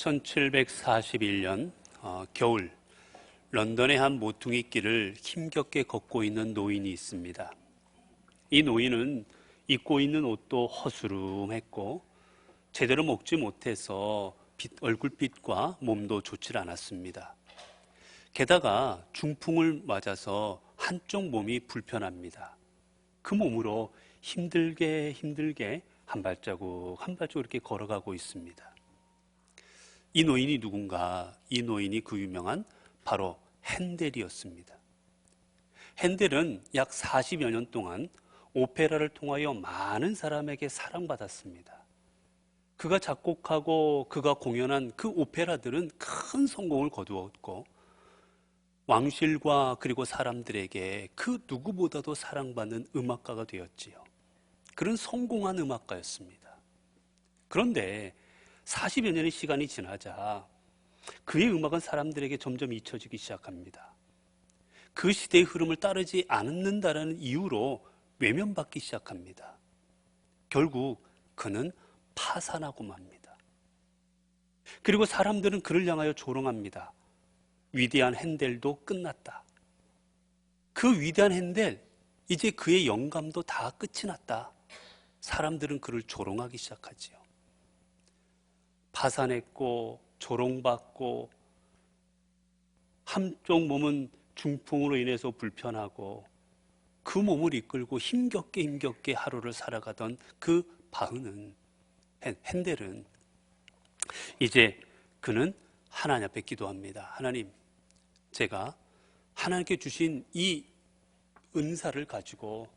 1741년 겨울 런던의 한 모퉁이 길을 힘겹게 걷고 있는 노인이 있습니다. 이 노인은 입고 있는 옷도 허스름했고 제대로 먹지 못해서 얼굴빛과 몸도 좋지 않았습니다. 게다가 중풍을 맞아서 한쪽 몸이 불편합니다. 그 몸으로 힘들게 한 발자국 이렇게 걸어가고 있습니다. 이 노인이 누군가? 이 노인이 그 유명한 바로 핸델이었습니다. 핸델은 약 40여 년 동안 오페라를 통하여 많은 사람에게 사랑받았습니다. 그가 작곡하고 그가 공연한 그 오페라들은 큰 성공을 거두었고 왕실과 그리고 사람들에게 그 누구보다도 사랑받는 음악가가 되었지요. 그런 성공한 음악가였습니다. 그런데 40여 년의 시간이 지나자 그의 음악은 사람들에게 점점 잊혀지기 시작합니다. 그 시대의 흐름을 따르지 않는다라는 이유로 외면받기 시작합니다. 결국 그는 파산하고 맙니다. 그리고 사람들은 그를 향하여 조롱합니다. 위대한 핸델도 끝났다. 그 위대한 핸델, 이제 그의 영감도 다 끝이 났다. 사람들은 그를 조롱하기 시작하지요. 파산했고 조롱받고 한쪽 몸은 중풍으로 인해서 불편하고 그 몸을 이끌고 힘겹게 하루를 살아가던 그 바흐는 핸델은 이제 그는 하나님 앞에 기도합니다. 하나님, 제가 하나님께 주신 이 은사를 가지고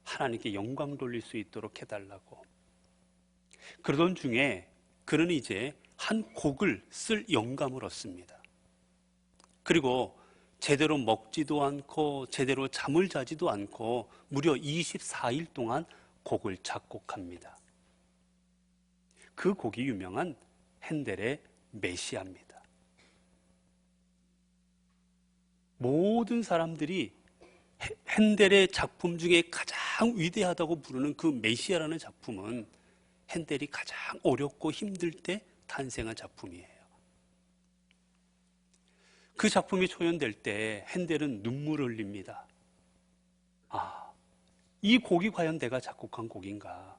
하나님께 영광 돌릴 수 있도록 해달라고. 그러던 중에 그는 이제 한 곡을 쓸 영감을 얻습니다. 그리고 제대로 먹지도 않고 제대로 잠을 자지도 않고 무려 24일 동안 곡을 작곡합니다. 그 곡이 유명한 핸델의 메시아입니다. 모든 사람들이 핸델의 작품 중에 가장 위대하다고 부르는 그 메시아라는 작품은 핸델이 가장 어렵고 힘들 때 탄생한 작품이에요. 그 작품이 초연될 때 핸델은 눈물을 흘립니다. 아, 이 곡이 과연 내가 작곡한 곡인가?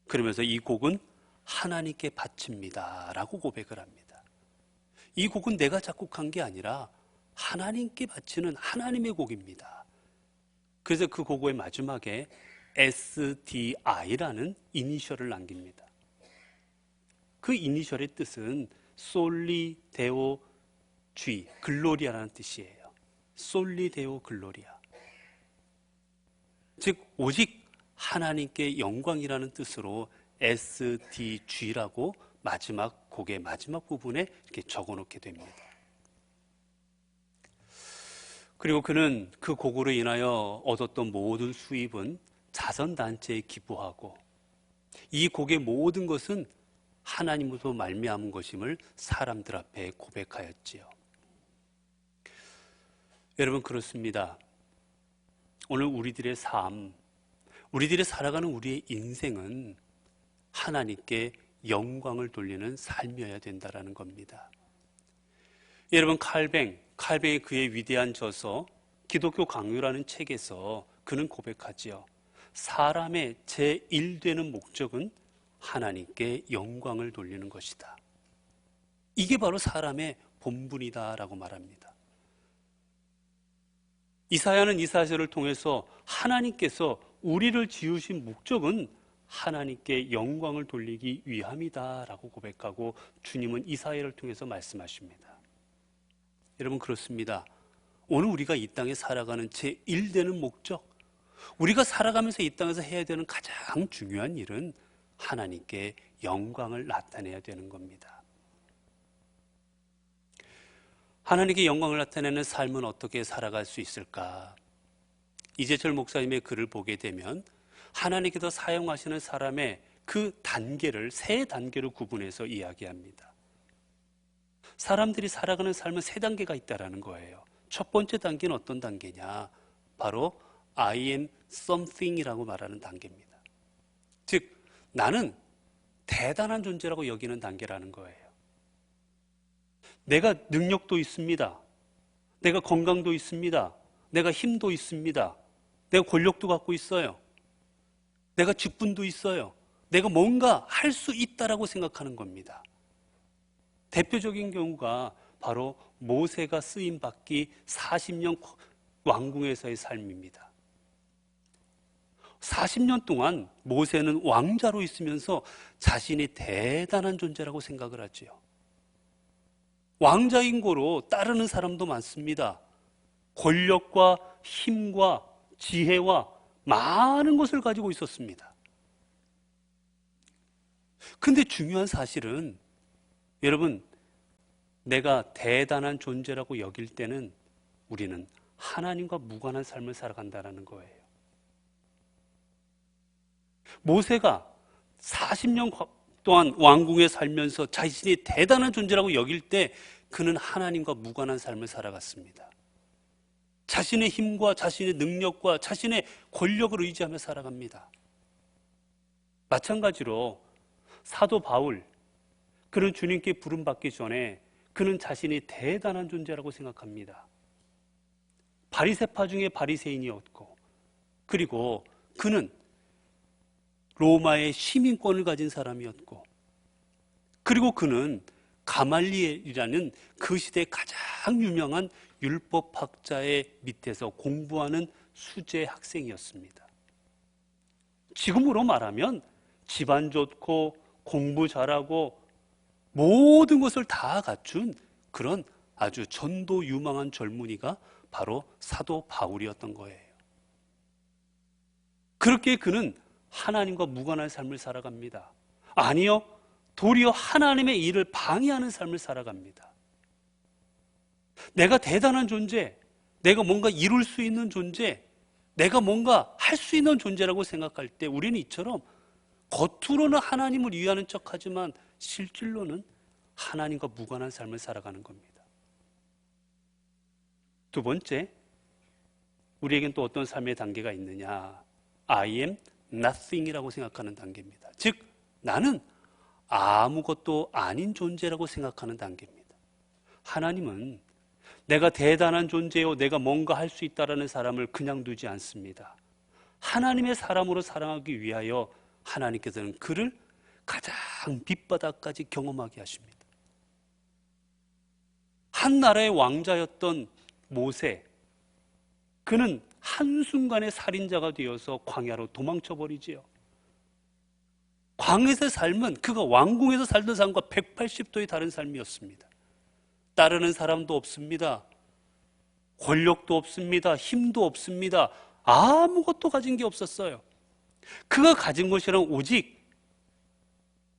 그러면서 이 곡은 하나님께 바칩니다 라고 고백을 합니다. 이 곡은 내가 작곡한 게 아니라 하나님께 바치는 하나님의 곡입니다. 그래서 그 곡의 마지막에 SDI라는 이니셜을 남깁니다. 그 이니셜의 뜻은 솔리 데오 G, 글로리아라는 뜻이에요. 솔리 데오 글로리아. 즉 오직 하나님께 영광이라는 뜻으로 SDG라고 마지막 곡의 마지막 부분에 이렇게 적어놓게 됩니다. 그리고 그는 그 곡으로 인하여 얻었던 모든 수입은 자선단체에 기부하고 이 곡의 모든 것은 하나님으로부터 말미암은 것임을 사람들 앞에 고백하였지요. 여러분, 그렇습니다. 오늘 우리들의 삶, 우리들이 살아가는 우리의 인생은 하나님께 영광을 돌리는 삶이어야 된다는 겁니다. 여러분, 칼뱅의 그의 위대한 저서 기독교 강요라는 책에서 그는 고백하지요. 사람의 제1되는 목적은 하나님께 영광을 돌리는 것이다. 이게 바로 사람의 본분이다라고 말합니다. 이사야는 이사야서를 통해서 하나님께서 우리를 지으신 목적은 하나님께 영광을 돌리기 위함이다라고 고백하고 주님은 이사야를 통해서 말씀하십니다. 여러분, 그렇습니다. 오늘 우리가 이 땅에 살아가는 제1되는 목적, 우리가 살아가면서 이 땅에서 해야 되는 가장 중요한 일은 하나님께 영광을 나타내야 되는 겁니다. 하나님께 영광을 나타내는 삶은 어떻게 살아갈 수 있을까? 이재철 목사님의 글을 보게 되면 하나님께서 사용하시는 사람의 그 단계를 세 단계로 구분해서 이야기합니다. 사람들이 살아가는 삶은 세 단계가 있다는 거예요. 첫 번째 단계는 어떤 단계냐? 바로 I am something이라고 말하는 단계입니다. 즉 나는 대단한 존재라고 여기는 단계라는 거예요. 내가 능력도 있습니다. 내가 건강도 있습니다. 내가 힘도 있습니다. 내가 권력도 갖고 있어요. 내가 직분도 있어요. 내가 뭔가 할 수 있다라고 생각하는 겁니다. 대표적인 경우가 바로 모세가 쓰임받기 40년 왕궁에서의 삶입니다. 40년 동안 모세는 왕자로 있으면서 자신이 대단한 존재라고 생각을 하지요. 왕자인 거로 따르는 사람도 많습니다. 권력과 힘과 지혜와 많은 것을 가지고 있었습니다. 근데 중요한 사실은 여러분, 내가 대단한 존재라고 여길 때는 우리는 하나님과 무관한 삶을 살아간다는 거예요. 모세가 40년 동안 왕궁에 살면서 자신이 대단한 존재라고 여길 때 그는 하나님과 무관한 삶을 살아갔습니다. 자신의 힘과 자신의 능력과 자신의 권력을 의지하며 살아갑니다. 마찬가지로 사도 바울, 그는 주님께 부름받기 전에 그는 자신이 대단한 존재라고 생각합니다. 바리새파 중에 바리새인이었고, 그리고 그는 로마의 시민권을 가진 사람이었고, 그리고 그는 가말리엘이라는 그 시대 가장 유명한 율법학자의 밑에서 공부하는 수재 학생이었습니다. 지금으로 말하면 집안 좋고 공부 잘하고 모든 것을 다 갖춘 그런 아주 전도 유망한 젊은이가 바로 사도 바울이었던 거예요. 그렇게 그는 하나님과 무관한 삶을 살아갑니다. 아니요, 도리어 하나님의 일을 방해하는 삶을 살아갑니다. 내가 대단한 존재, 내가 뭔가 이룰 수 있는 존재, 내가 뭔가 할 수 있는 존재라고 생각할 때 우리는 이처럼 겉으로는 하나님을 위하는 척하지만 실질로는 하나님과 무관한 삶을 살아가는 겁니다. 두 번째, 우리에겐 또 어떤 삶의 단계가 있느냐? I am nothing이라고 생각하는 단계입니다. 즉, 나는 아무것도 아닌 존재라고 생각하는 단계입니다. 하나님은 내가 대단한 존재요, 내가 뭔가 할 수 있다라는 사람을 그냥 두지 않습니다. 하나님의 사람으로 사랑하기 위하여 하나님께서는 그를 가장 밑바닥까지 경험하게 하십니다. 한 나라의 왕자였던 모세, 그는 한순간에 살인자가 되어서 광야로 도망쳐버리지요. 광야에서의 삶은 그가 왕궁에서 살던 삶과 180도의 다른 삶이었습니다. 따르는 사람도 없습니다. 권력도 없습니다. 힘도 없습니다. 아무것도 가진 게 없었어요. 그가 가진 것이란 오직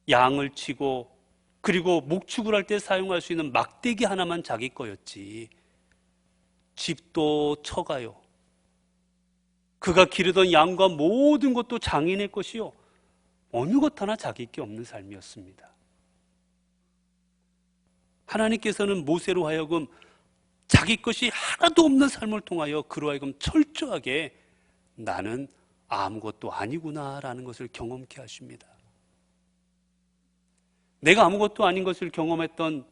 양을 치고 그리고 목축을 할 때 사용할 수 있는 막대기 하나만 자기 거였지, 집도 처가요, 그가 기르던 양과 모든 것도 장인의 것이요, 어느 것 하나 자기 게 없는 삶이었습니다. 하나님께서는 모세로 하여금 자기 것이 하나도 없는 삶을 통하여 그로 하여금 철저하게 나는 아무것도 아니구나라는 것을 경험케 하십니다. 내가 아무것도 아닌 것을 경험했던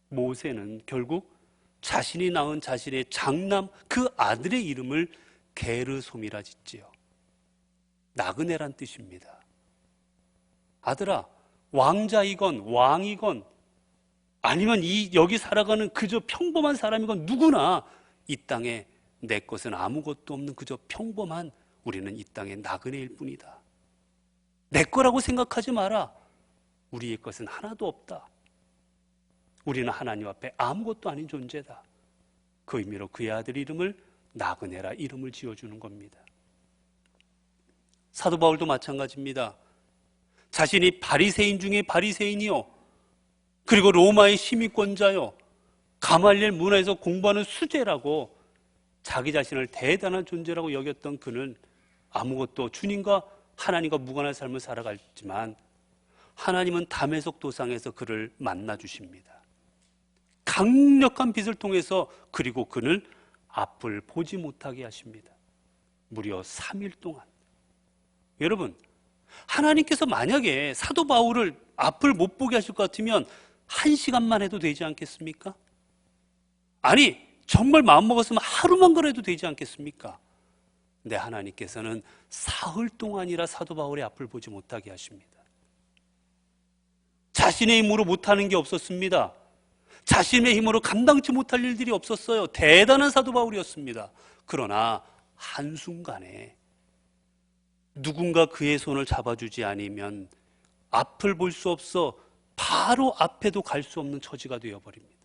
모세는 결국 자신이 낳은 자신의 장남 그 아들의 이름을 게르솜이라 짓지요. 나그네란 뜻입니다. 아들아, 왕자이건 왕이건 아니면 여기 살아가는 그저 평범한 사람이건 누구나 이 땅에 내 것은 아무것도 없는 그저 평범한 우리는 이 땅의 나그네일 뿐이다. 내 거라고 생각하지 마라. 우리의 것은 하나도 없다. 우리는 하나님 앞에 아무것도 아닌 존재다. 그 의미로 그의 아들 이름을 나그네라 이름을 지어주는 겁니다. 사도 바울도 마찬가지입니다. 자신이 바리새인 중에 바리새인이요, 그리고 로마의 시민권자요, 가말리엘 문화에서 공부하는 수재라고 자기 자신을 대단한 존재라고 여겼던 그는 아무것도 주님과 하나님과 무관한 삶을 살아갔지만 하나님은 다메섹 도상에서 그를 만나 주십니다. 강력한 빛을 통해서, 그리고 그를 앞을 보지 못하게 하십니다. 무려 3일 동안. 여러분, 하나님께서 만약에 사도 바울을 앞을 못 보게 하실 것 같으면 1시간만 해도 되지 않겠습니까? 아니, 정말 마음먹었으면 하루만 그래도 되지 않겠습니까? 근데 하나님께서는 사흘 동안이라 사도 바울의 앞을 보지 못하게 하십니다. 자신의 힘으로 못하는 게 없었습니다. 자신의 힘으로 감당치 못할 일들이 없었어요. 대단한 사도 바울이었습니다. 그러나 한순간에 누군가 그의 손을 잡아주지 않으면 앞을 볼 수 없어 바로 앞에도 갈 수 없는 처지가 되어버립니다.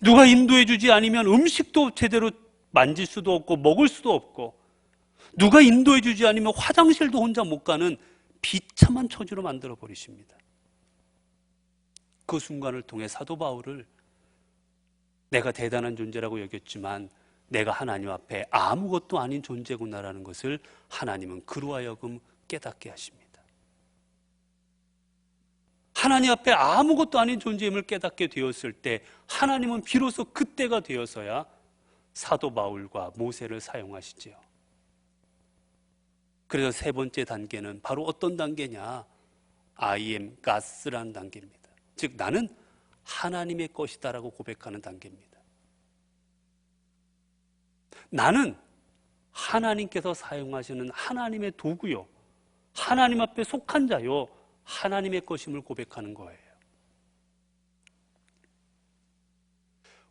누가 인도해 주지 않으면 음식도 제대로 만질 수도 없고 먹을 수도 없고, 누가 인도해 주지 않으면 화장실도 혼자 못 가는 비참한 처지로 만들어 버리십니다. 그 순간을 통해 사도 바울을 내가 대단한 존재라고 여겼지만 내가 하나님 앞에 아무것도 아닌 존재구나라는 것을 하나님은 그로 하여금 깨닫게 하십니다. 하나님 앞에 아무것도 아닌 존재임을 깨닫게 되었을 때 하나님은 비로소 그때가 되어서야 사도 바울과 모세를 사용하시지요. 그래서 세 번째 단계는 바로 어떤 단계냐? I am God's 단계입니다. 즉 나는 하나님의 것이다라고 고백하는 단계입니다. 나는 하나님께서 사용하시는 하나님의 도구요, 하나님 앞에 속한 자요, 하나님의 것임을 고백하는 거예요.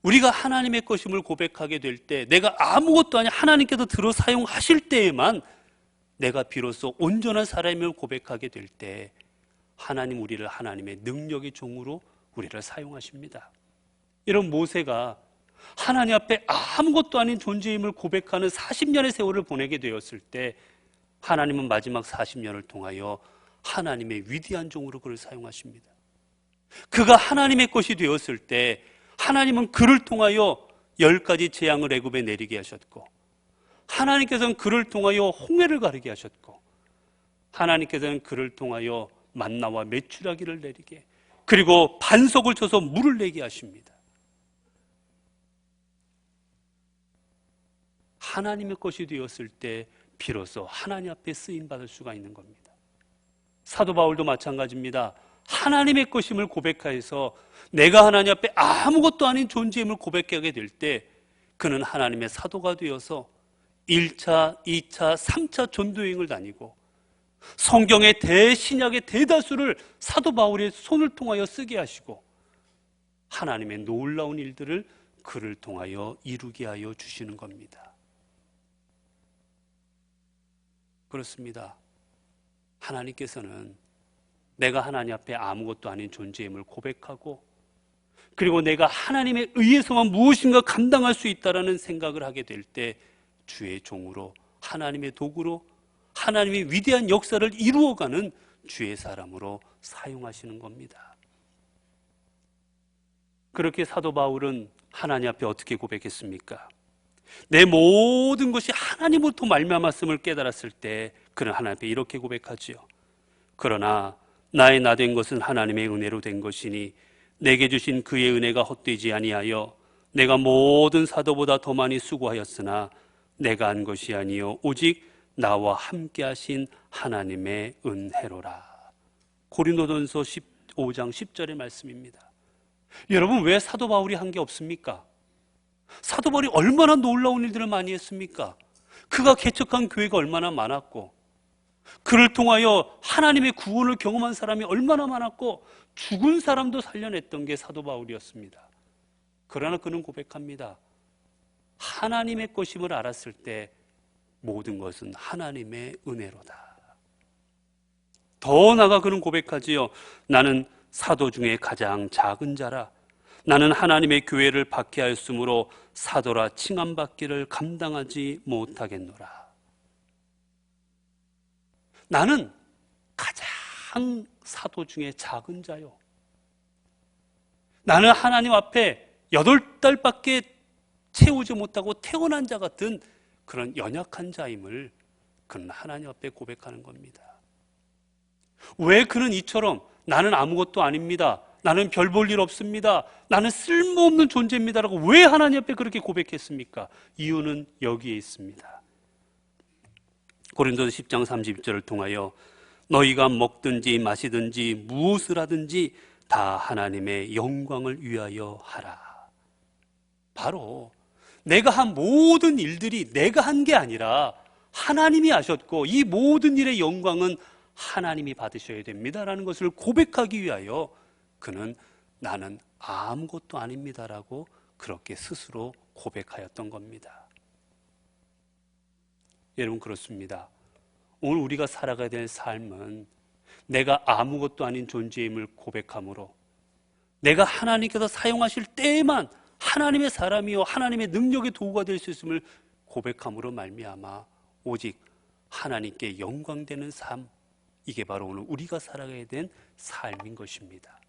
우리가 하나님의 것임을 고백하게 될 때, 내가 아무것도 아닌 하나님께서 들어 사용하실 때에만 내가 비로소 온전한 사람임을 고백하게 될 때 하나님 우리를 하나님의 능력의 종으로 우리를 사용하십니다. 이런 모세가 하나님 앞에 아무것도 아닌 존재임을 고백하는 40년의 세월을 보내게 되었을 때 하나님은 마지막 40년을 통하여 하나님의 위대한 종으로 그를 사용하십니다. 그가 하나님의 것이 되었을 때 하나님은 그를 통하여 10가지 재앙을 애굽에 내리게 하셨고, 하나님께서는 그를 통하여 홍해를 가르게 하셨고, 하나님께서는 그를 통하여 만나와 메추라기를 내리게, 그리고 반석을 쳐서 물을 내게 하십니다. 하나님의 것이 되었을 때 비로소 하나님 앞에 쓰임받을 수가 있는 겁니다. 사도 바울도 마찬가지입니다. 하나님의 것임을 고백하여서 내가 하나님 앞에 아무것도 아닌 존재임을 고백하게 될 때 그는 하나님의 사도가 되어서 1차, 2차, 3차 전도여행을 다니고 성경의 대신약의 대다수를 사도 바울의 손을 통하여 쓰게 하시고 하나님의 놀라운 일들을 그를 통하여 이루게 하여 주시는 겁니다. 그렇습니다. 하나님께서는 내가 하나님 앞에 아무것도 아닌 존재임을 고백하고, 그리고 내가 하나님에 의해서만 무엇인가 감당할 수 있다라는 생각을 하게 될 때 주의 종으로, 하나님의 도구로 하나님의 위대한 역사를 이루어가는 주의 사람으로 사용하시는 겁니다. 그렇게 사도 바울은 하나님 앞에 어떻게 고백했습니까? 내 모든 것이 하나님으로부터 말미암았음을 깨달았을 때 그는 하나님 앞에 이렇게 고백하지요. 그러나 나의 나 된 것은 하나님의 은혜로 된 것이니 내게 주신 그의 은혜가 헛되지 아니하여 내가 모든 사도보다 더 많이 수고하였으나 내가 한 것이 아니요 오직 나와 함께 하신 하나님의 은혜로라. 고린도전서 15장 10절의 말씀입니다. 여러분, 왜 사도 바울이 한 게 없습니까? 사도 바울이 얼마나 놀라운 일들을 많이 했습니까? 그가 개척한 교회가 얼마나 많았고, 그를 통하여 하나님의 구원을 경험한 사람이 얼마나 많았고, 죽은 사람도 살려냈던 게 사도 바울이었습니다. 그러나 그는 고백합니다. 하나님의 것임을 알았을 때 모든 것은 하나님의 은혜로다. 더 나아가 그는 고백하지요. 나는 사도 중에 가장 작은 자라. 나는 하나님의 교회를 박해하였으므로 사도라 칭함받기를 감당하지 못하겠노라. 나는 가장 사도 중에 작은 자요. 나는 하나님 앞에 8달밖에 채우지 못하고 태어난 자 같은 그런 연약한 자임을 그는 하나님 앞에 고백하는 겁니다. 왜 그는 이처럼 나는 아무것도 아닙니다, 나는 별 볼 일 없습니다, 나는 쓸모없는 존재입니다라고 왜 하나님 앞에 그렇게 고백했습니까? 이유는 여기에 있습니다. 고린도서 10장 30절을 통하여 너희가 먹든지 마시든지 무엇을 하든지 다 하나님의 영광을 위하여 하라. 바로 내가 한 모든 일들이 내가 한 게 아니라 하나님이 하셨고 이 모든 일의 영광은 하나님이 받으셔야 됩니다라는 것을 고백하기 위하여 그는 나는 아무것도 아닙니다라고 그렇게 스스로 고백하였던 겁니다. 여러분, 그렇습니다. 오늘 우리가 살아가야 될 삶은 내가 아무것도 아닌 존재임을 고백함으로 내가 하나님께서 사용하실 때에만 하나님의 사람이요 하나님의 능력의 도구가 될 수 있음을 고백함으로 말미암아 오직 하나님께 영광되는 삶, 이게 바로 오늘 우리가 살아가야 된 삶인 것입니다.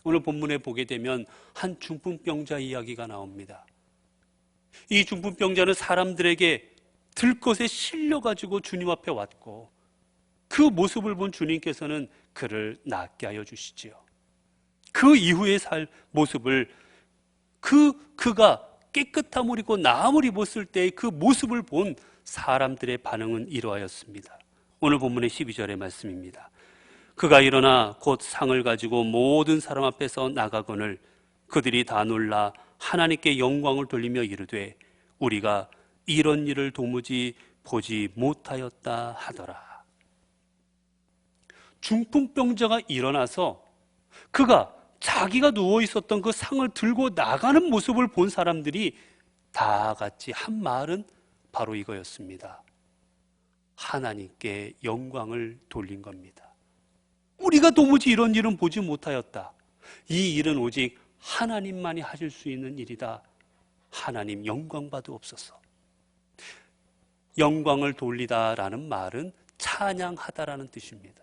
오늘 본문에 보게 되면 한 중풍병자 이야기가 나옵니다. 이 중풍병자는 사람들에게 들것에 실려가지고 주님 앞에 왔고 그 모습을 본 주님께서는 그를 낫게 하여 주시지요. 그 이후의 모습을 그가 깨끗함을 입고 나음을 입었을 때의 그 모습을 본 사람들의 반응은 이러하였습니다. 오늘 본문의 12절의 말씀입니다. 그가 일어나 곧 상을 가지고 모든 사람 앞에서 나가거늘 그들이 다 놀라 하나님께 영광을 돌리며 이르되 우리가 이런 일을 도무지 보지 못하였다 하더라. 중풍병자가 일어나서 그가 자기가 누워 있었던 그 상을 들고 나가는 모습을 본 사람들이 다 같이 한 말은 바로 이거였습니다. 하나님께 영광을 돌린 겁니다. 우리가 도무지 이런 일은 보지 못하였다. 이 일은 오직 하나님만이 하실 수 있는 일이다. 하나님 영광 받으옵소서. 영광을 돌리다라는 말은 찬양하다라는 뜻입니다.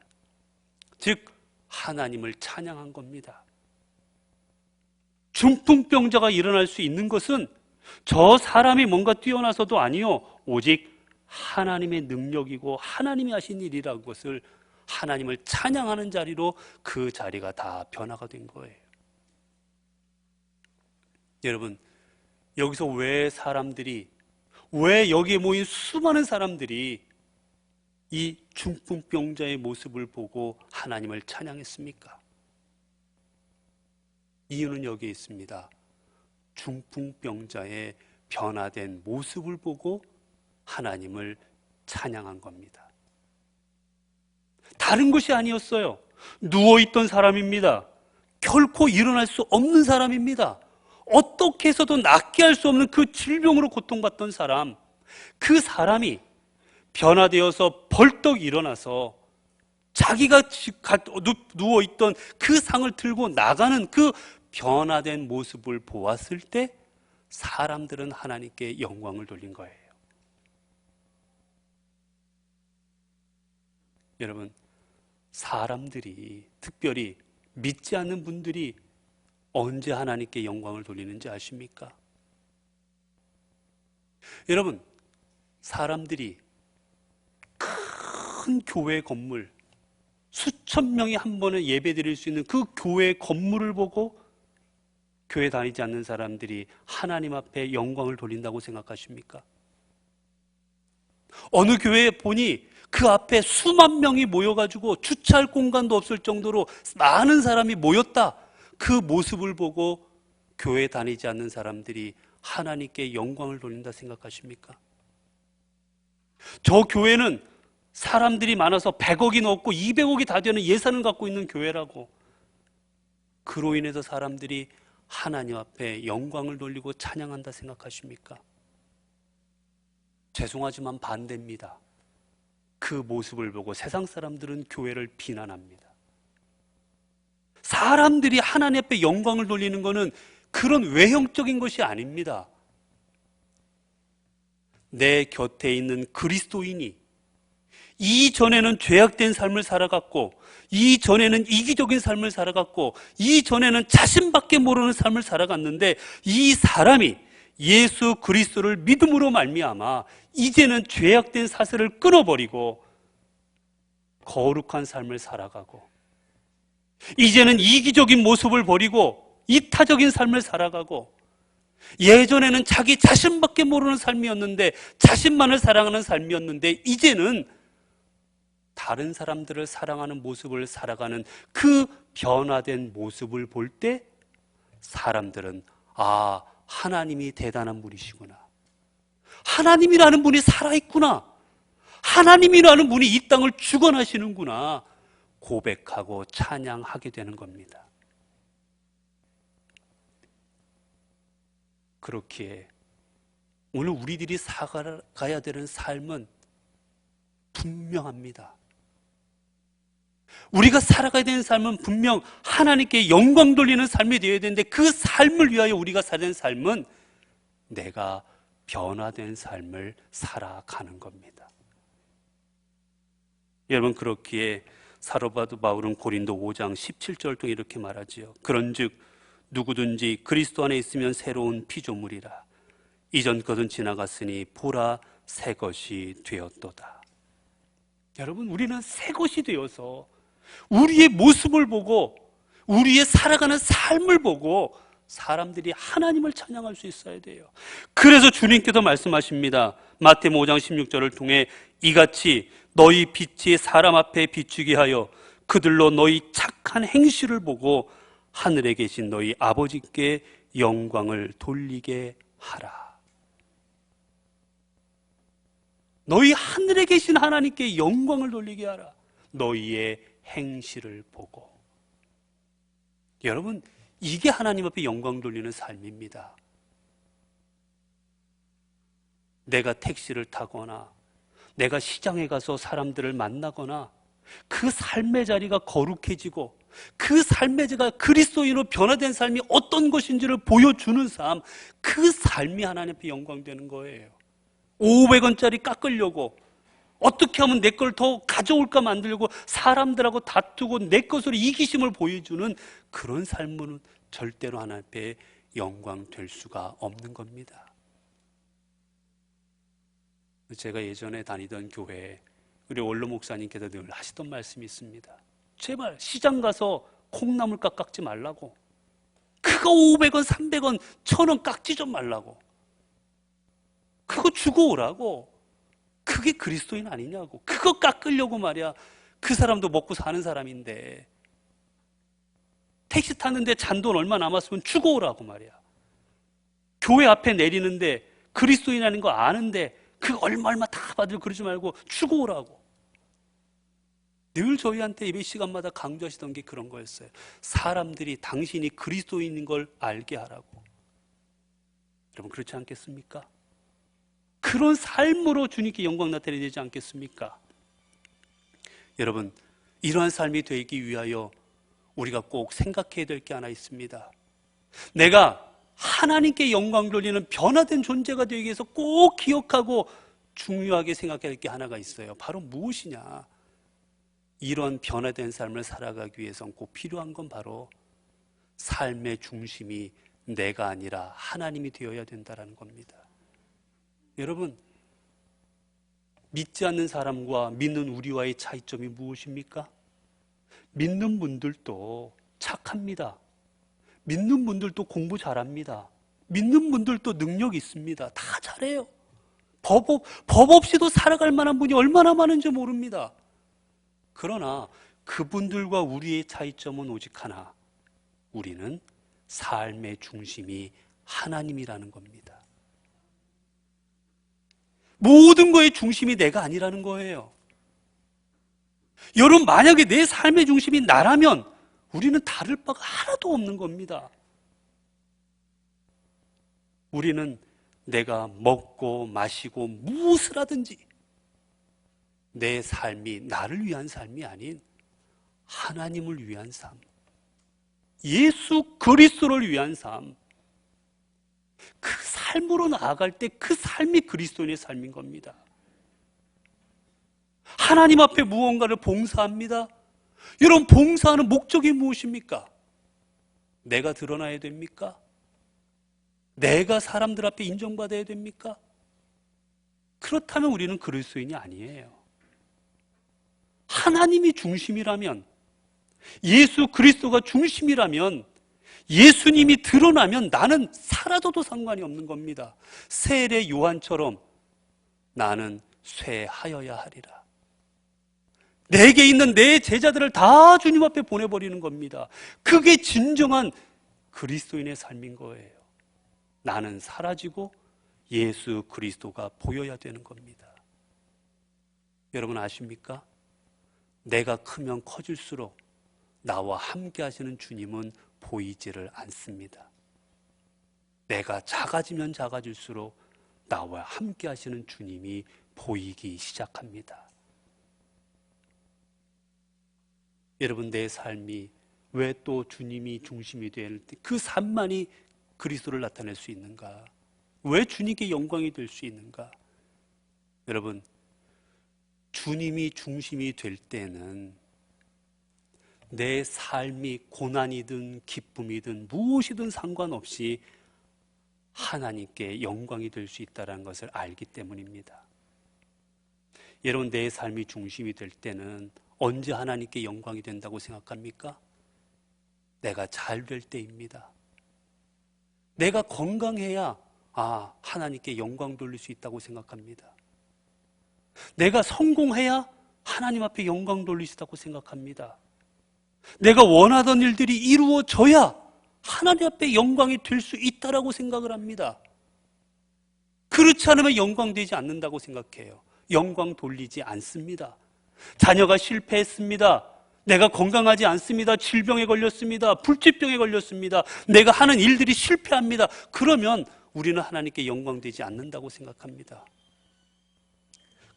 즉 하나님을 찬양한 겁니다. 중풍병자가 일어날 수 있는 것은 저 사람이 뭔가 뛰어나서도 아니요 오직 하나님의 능력이고 하나님이 하신 일이라는 것을 하나님을 찬양하는 자리로 그 자리가 다 변화가 된 거예요. 여러분, 여기서 왜 여기에 모인 수많은 사람들이 이 중풍병자의 모습을 보고 하나님을 찬양했습니까? 이유는 여기에 있습니다. 중풍병자의 변화된 모습을 보고 하나님을 찬양한 겁니다. 다른 것이 아니었어요. 누워있던 사람입니다. 결코 일어날 수 없는 사람입니다. 어떻게 해서도 낫게 할 수 없는 그 질병으로 고통받던 사람, 그 사람이 변화되어서 벌떡 일어나서 자기가 누워있던 그 상을 들고 나가는 그 변화된 모습을 보았을 때 사람들은 하나님께 영광을 돌린 거예요. 여러분, 사람들이, 특별히 믿지 않는 분들이 언제 하나님께 영광을 돌리는지 아십니까? 여러분, 사람들이 큰 교회 건물, 수천 명이 한 번에 예배 드릴 수 있는 그 교회 건물을 보고 교회 다니지 않는 사람들이 하나님 앞에 영광을 돌린다고 생각하십니까? 어느 교회에 보니 그 앞에 수만 명이 모여가지고 주차할 공간도 없을 정도로 많은 사람이 모였다. 그 모습을 보고 교회 다니지 않는 사람들이 하나님께 영광을 돌린다 생각하십니까? 저 교회는 사람들이 많아서 100억이 넘고 200억이 다 되는 예산을 갖고 있는 교회라고, 그로 인해서 사람들이 하나님 앞에 영광을 돌리고 찬양한다 생각하십니까? 죄송하지만 반대입니다. 그 모습을 보고 세상 사람들은 교회를 비난합니다. 사람들이 하나님 앞에 영광을 돌리는 것은 그런 외형적인 것이 아닙니다. 내 곁에 있는 그리스도인이 이전에는 죄악된 삶을 살아갔고, 이전에는 이기적인 삶을 살아갔고, 이전에는 자신밖에 모르는 삶을 살아갔는데, 이 사람이 예수 그리스도를 믿음으로 말미암아 이제는 죄악된 사슬을 끊어버리고 거룩한 삶을 살아가고, 이제는 이기적인 모습을 버리고 이타적인 삶을 살아가고, 예전에는 자기 자신밖에 모르는 삶이었는데, 자신만을 사랑하는 삶이었는데, 이제는 다른 사람들을 사랑하는 모습을 살아가는 그 변화된 모습을 볼 때 사람들은 아, 하나님이 대단한 분이시구나. 하나님이라는 분이 살아있구나. 하나님이라는 분이 이 땅을 주관하시는구나. 고백하고 찬양하게 되는 겁니다. 그렇기에 오늘 우리들이 살아가야 되는 삶은 분명합니다. 우리가 살아가야 되는 삶은 분명 하나님께 영광 돌리는 삶이 되어야 되는데 그 삶을 위하여 우리가 사는 삶은 내가 변화된 삶을 살아가는 겁니다. 여러분, 그렇기에 사도 바울은 고린도 5장 17절 통해 이렇게 말하지요. 그런즉 누구든지 그리스도 안에 있으면 새로운 피조물이라. 이전 것은 지나갔으니 보라 새 것이 되었도다. 여러분, 우리는 새 것이 되어서 우리의 모습을 보고 우리의 살아가는 삶을 보고 사람들이 하나님을 찬양할 수 있어야 돼요. 그래서 주님께서 말씀하십니다. 마태복음 5장 16절을 통해 이같이 너희 빛이 사람 앞에 비추게 하여 그들로 너희 착한 행실을 보고 하늘에 계신 너희 아버지께 영광을 돌리게 하라. 너희 하늘에 계신 하나님께 영광을 돌리게 하라. 너희의 행실을 보고. 여러분, 이게 하나님 앞에 영광 돌리는 삶입니다. 내가 택시를 타거나 내가 시장에 가서 사람들을 만나거나 그 삶의 자리가 거룩해지고 그 삶의 자가 그리스도인으로 변화된 삶이 어떤 것인지를 보여주는 삶, 그 삶이 하나님 앞에 영광되는 거예요. 500원짜리 깎으려고 어떻게 하면 내 걸 더 가져올까 만들고 사람들하고 다투고 내 것으로 이기심을 보여주는 그런 삶은 절대로 하나님 앞에 영광될 수가 없는 겁니다. 제가 예전에 다니던 교회에 우리 원로 목사님께서 늘 하시던 말씀이 있습니다. 제발 시장 가서 콩나물 깎지 말라고. 그거 500원, 300원, 1000원 깎지 좀 말라고. 그거 주고 오라고. 그게 그리스도인 아니냐고. 그거 깎으려고 말이야. 그 사람도 먹고 사는 사람인데 택시 탔는데 잔돈 얼마 남았으면 주고 오라고 말이야. 교회 앞에 내리는데 그리스도인이라는 거 아는데 그 얼마 다 받으려고 그러지 말고 주고 오라고. 늘 저희한테 예배 시간마다 강조하시던 게 그런 거였어요. 사람들이 당신이 그리스도인인 걸 알게 하라고. 여러분, 그렇지 않겠습니까? 그런 삶으로 주님께 영광 나타내야 되지 않겠습니까? 여러분, 이러한 삶이 되기 위하여 우리가 꼭 생각해야 될 게 하나 있습니다. 내가 하나님께 영광 돌리는 변화된 존재가 되기 위해서 꼭 기억하고 중요하게 생각해야 될 게 하나가 있어요. 바로 무엇이냐? 이런 변화된 삶을 살아가기 위해서는 꼭 필요한 건 바로 삶의 중심이 내가 아니라 하나님이 되어야 된다는 겁니다. 여러분, 믿지 않는 사람과 믿는 우리와의 차이점이 무엇입니까? 믿는 분들도 착합니다. 믿는 분들도 공부 잘합니다. 믿는 분들도 능력 있습니다. 다 잘해요. 법 없이도 살아갈 만한 분이 얼마나 많은지 모릅니다. 그러나 그분들과 우리의 차이점은 오직 하나. 우리는 삶의 중심이 하나님이라는 겁니다. 모든 거의 중심이 내가 아니라는 거예요. 여러분, 만약에 내 삶의 중심이 나라면 우리는 다를 바가 하나도 없는 겁니다. 우리는 내가 먹고 마시고 무엇을 하든지 내 삶이 나를 위한 삶이 아닌 하나님을 위한 삶, 예수 그리스도를 위한 삶, 그 삶으로 나아갈 때 그 삶이 그리스도인의 삶인 겁니다. 하나님 앞에 무언가를 봉사합니다. 여러분, 봉사하는 목적이 무엇입니까? 내가 드러나야 됩니까? 내가 사람들 앞에 인정받아야 됩니까? 그렇다면 우리는 그리스도인이 아니에요. 하나님이 중심이라면, 예수 그리스도가 중심이라면, 예수님이 드러나면 나는 사라져도 상관이 없는 겁니다. 세례 요한처럼 나는 쇠하여야 하리라. 내게 있는 내 제자들을 다 주님 앞에 보내버리는 겁니다. 그게 진정한 그리스도인의 삶인 거예요. 나는 사라지고 예수 그리스도가 보여야 되는 겁니다. 여러분 아십니까? 내가 크면 커질수록 나와 함께 하시는 주님은 보이지를 않습니다. 내가 작아지면 작아질수록 나와 함께 하시는 주님이 보이기 시작합니다. 여러분, 내 삶이 왜 또 주님이 중심이 될 때 그 삶만이 그리스도를 나타낼 수 있는가? 왜 주님께 영광이 될 수 있는가? 여러분, 주님이 중심이 될 때는 내 삶이 고난이든 기쁨이든 무엇이든 상관없이 하나님께 영광이 될 수 있다는 것을 알기 때문입니다. 여러분, 내 삶이 중심이 될 때는 언제 하나님께 영광이 된다고 생각합니까? 내가 잘 될 때입니다. 내가 건강해야 하나님께 영광 돌릴 수 있다고 생각합니다. 내가 성공해야 하나님 앞에 영광 돌릴 수 있다고 생각합니다. 내가 원하던 일들이 이루어져야 하나님 앞에 영광이 될 수 있다라고 생각을 합니다. 그렇지 않으면 영광되지 않는다고 생각해요. 영광 돌리지 않습니다. 자녀가 실패했습니다. 내가 건강하지 않습니다. 질병에 걸렸습니다. 불치병에 걸렸습니다. 내가 하는 일들이 실패합니다. 그러면 우리는 하나님께 영광되지 않는다고 생각합니다.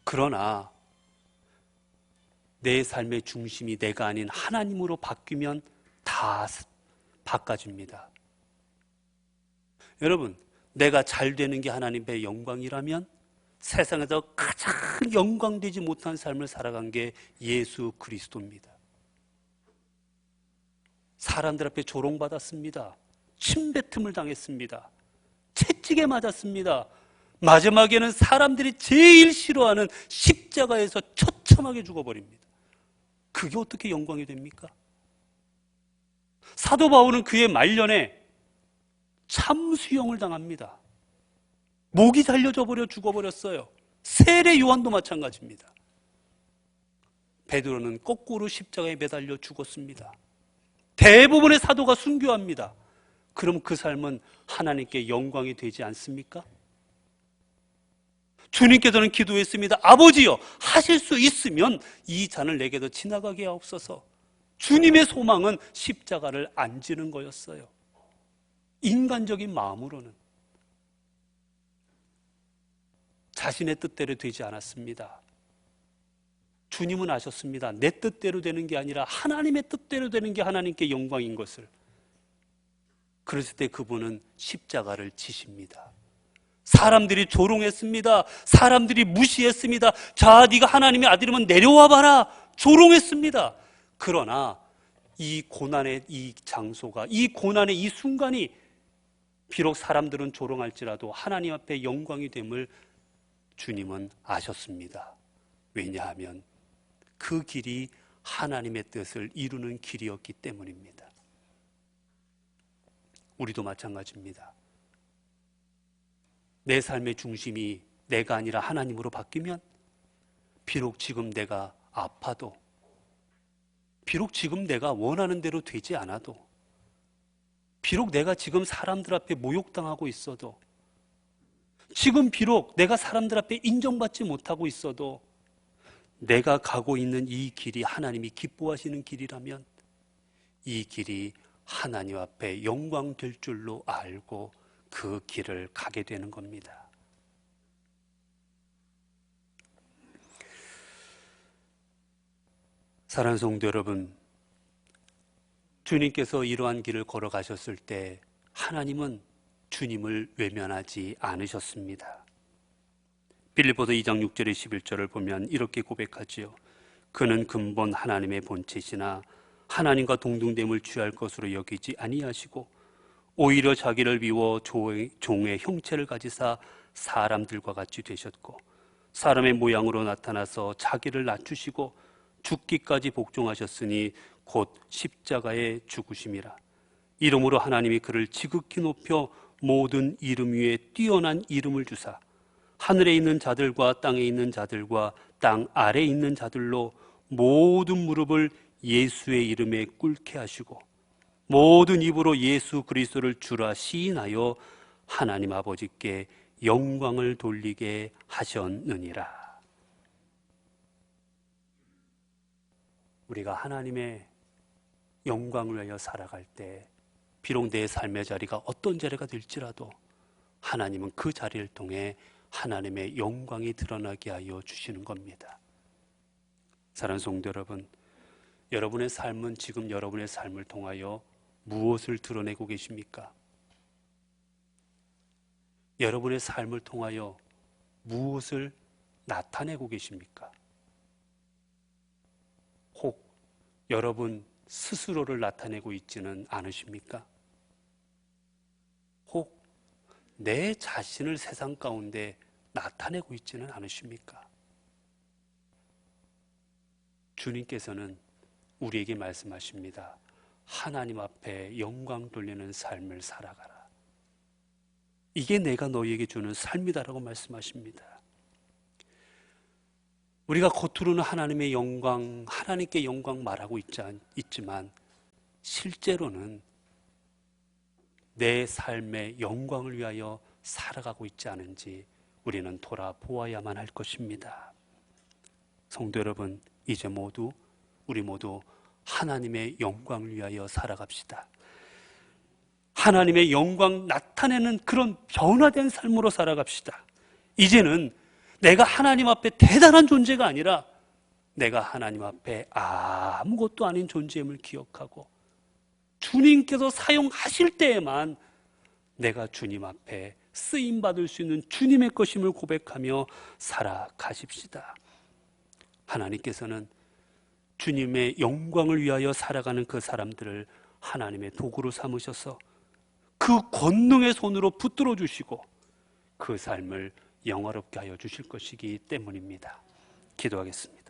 그러나 내 삶의 중심이 내가 아닌 하나님으로 바뀌면 다 바꿔집니다. 여러분, 내가 잘 되는 게 하나님의 영광이라면 세상에서 가장 영광되지 못한 삶을 살아간 게 예수 그리스도입니다. 사람들 앞에 조롱받았습니다. 침뱉음을 당했습니다. 채찍에 맞았습니다. 마지막에는 사람들이 제일 싫어하는 십자가에서 처참하게 죽어버립니다. 그게 어떻게 영광이 됩니까? 사도 바울은 그의 말년에 참수형을 당합니다. 목이 잘려져 버려 죽어버렸어요. 세례 요한도 마찬가지입니다. 베드로는 거꾸로 십자가에 매달려 죽었습니다. 대부분의 사도가 순교합니다. 그럼 그 삶은 하나님께 영광이 되지 않습니까? 주님께서는 기도했습니다. 아버지여, 하실 수 있으면 이 잔을 내게도 지나가게 하옵소서. 주님의 소망은 십자가를 안 지는 거였어요. 인간적인 마음으로는 자신의 뜻대로 되지 않았습니다. 주님은 아셨습니다. 내 뜻대로 되는 게 아니라 하나님의 뜻대로 되는 게 하나님께 영광인 것을. 그랬을 때 그분은 십자가를 지십니다. 사람들이 조롱했습니다. 사람들이 무시했습니다. 자, 네가 하나님의 아들이면 내려와 봐라. 조롱했습니다. 그러나 이 고난의 이 장소가, 이 고난의 이 순간이 비록 사람들은 조롱할지라도 하나님 앞에 영광이 됨을 주님은 아셨습니다. 왜냐하면 그 길이 하나님의 뜻을 이루는 길이었기 때문입니다. 우리도 마찬가지입니다. 내 삶의 중심이 내가 아니라 하나님으로 바뀌면 비록 지금 내가 아파도, 비록 지금 내가 원하는 대로 되지 않아도, 비록 내가 지금 사람들 앞에 모욕당하고 있어도, 지금 비록 내가 사람들 앞에 인정받지 못하고 있어도 내가 가고 있는 이 길이 하나님이 기뻐하시는 길이라면 이 길이 하나님 앞에 영광 될 줄로 알고 그 길을 가게 되는 겁니다. 사랑하는 성도 여러분, 주님께서 이러한 길을 걸어가셨을 때 하나님은 주님을 외면하지 않으셨습니다. 빌립보서 2장 6절에 11절을 보면 이렇게 고백하지요. 그는 근본 하나님의 본체시나 하나님과 동등됨을 취할 것으로 여기지 아니하시고 오히려 자기를 비워 종의 형체를 가지사 사람들과 같이 되셨고 사람의 모양으로 나타나서 자기를 낮추시고 죽기까지 복종하셨으니 곧 십자가에 죽으심이라. 이름으로 하나님이 그를 지극히 높여 모든 이름 위에 뛰어난 이름을 주사 하늘에 있는 자들과 땅에 있는 자들과 땅 아래에 있는 자들로 모든 무릎을 예수의 이름에 꿇게 하시고 모든 입으로 예수 그리스도를 주라 시인하여 하나님 아버지께 영광을 돌리게 하셨느니라. 우리가 하나님의 영광을 위하여 살아갈 때 비록 내 삶의 자리가 어떤 자리가 될지라도 하나님은 그 자리를 통해 하나님의 영광이 드러나게 하여 주시는 겁니다. 사랑하는 성도 여러분, 여러분의 삶은 지금 여러분의 삶을 통하여 무엇을 드러내고 계십니까? 여러분의 삶을 통하여 무엇을 나타내고 계십니까? 혹 여러분 스스로를 나타내고 있지는 않으십니까? 혹 내 자신을 세상 가운데 나타내고 있지는 않으십니까? 주님께서는 우리에게 말씀하십니다. 하나님 앞에 영광 돌리는 삶을 살아가라. 이게 내가 너희에게 주는 삶이다라고 말씀하십니다. 우리가 겉으로는 하나님의 영광, 하나님께 영광 말하고 있지만 실제로는 내 삶의 영광을 위하여 살아가고 있지 않은지 우리는 돌아보아야만 할 것입니다. 성도 여러분, 이제 우리 모두 하나님의 영광을 위하여 살아갑시다. 하나님의 영광 나타내는 그런 변화된 삶으로 살아갑시다. 이제는 내가 하나님 앞에 대단한 존재가 아니라 내가 하나님 앞에 아무것도 아닌 존재임을 기억하고 주님께서 사용하실 때에만 내가 주님 앞에 쓰임받을 수 있는 주님의 것임을 고백하며 살아가십시다. 하나님께서는 주님의 영광을 위하여 살아가는 그 사람들을 하나님의 도구로 삼으셔서 그 권능의 손으로 붙들어 주시고 그 삶을 영화롭게 하여 주실 것이기 때문입니다. 기도하겠습니다.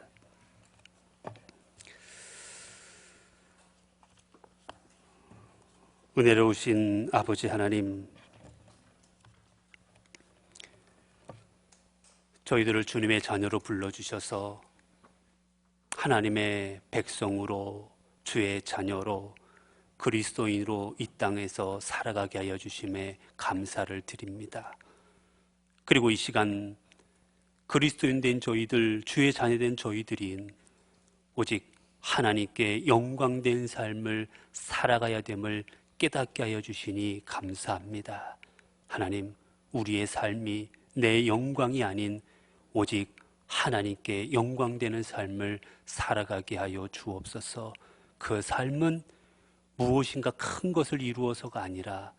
은혜로우신 아버지 하나님, 저희들을 주님의 자녀로 불러주셔서 하나님의 백성으로, 주의 자녀로, 그리스도인으로 이 땅에서 살아가게 하여 주심에 감사를 드립니다. 그리고 이 시간 그리스도인 된 저희들, 주의 자녀 된 저희들인 오직 하나님께 영광된 삶을 살아가야 됨을 깨닫게 하여 주시니 감사합니다. 하나님, 우리의 삶이 내 영광이 아닌 오직 하나님께 영광되는 삶을 살아가게 하여 주옵소서. 그 삶은 무엇인가 큰 것을 이루어서가 아니라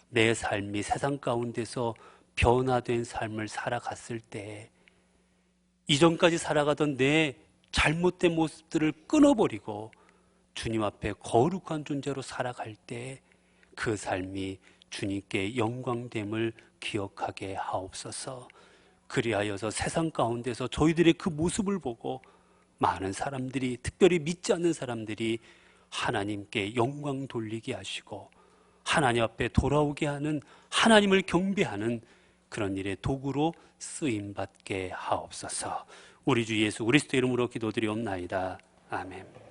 내 삶이 세상 가운데서 변화된 삶을 살아갔을 때 이전까지 살아가던 내 잘못된 모습들을 끊어버리고 주님 앞에 거룩한 존재로 살아갈 때 그 삶이 주님께 영광됨을 기억하게 하옵소서. 그리하여서 세상 가운데서 저희들의 그 모습을 보고 많은 사람들이, 특별히 믿지 않는 사람들이 하나님께 영광 돌리게 하시고 하나님 앞에 돌아오게 하는, 하나님을 경배하는 그런 일의 도구로 쓰임받게 하옵소서. 우리 주 예수 그리스도 이름으로 기도드리옵나이다. 아멘.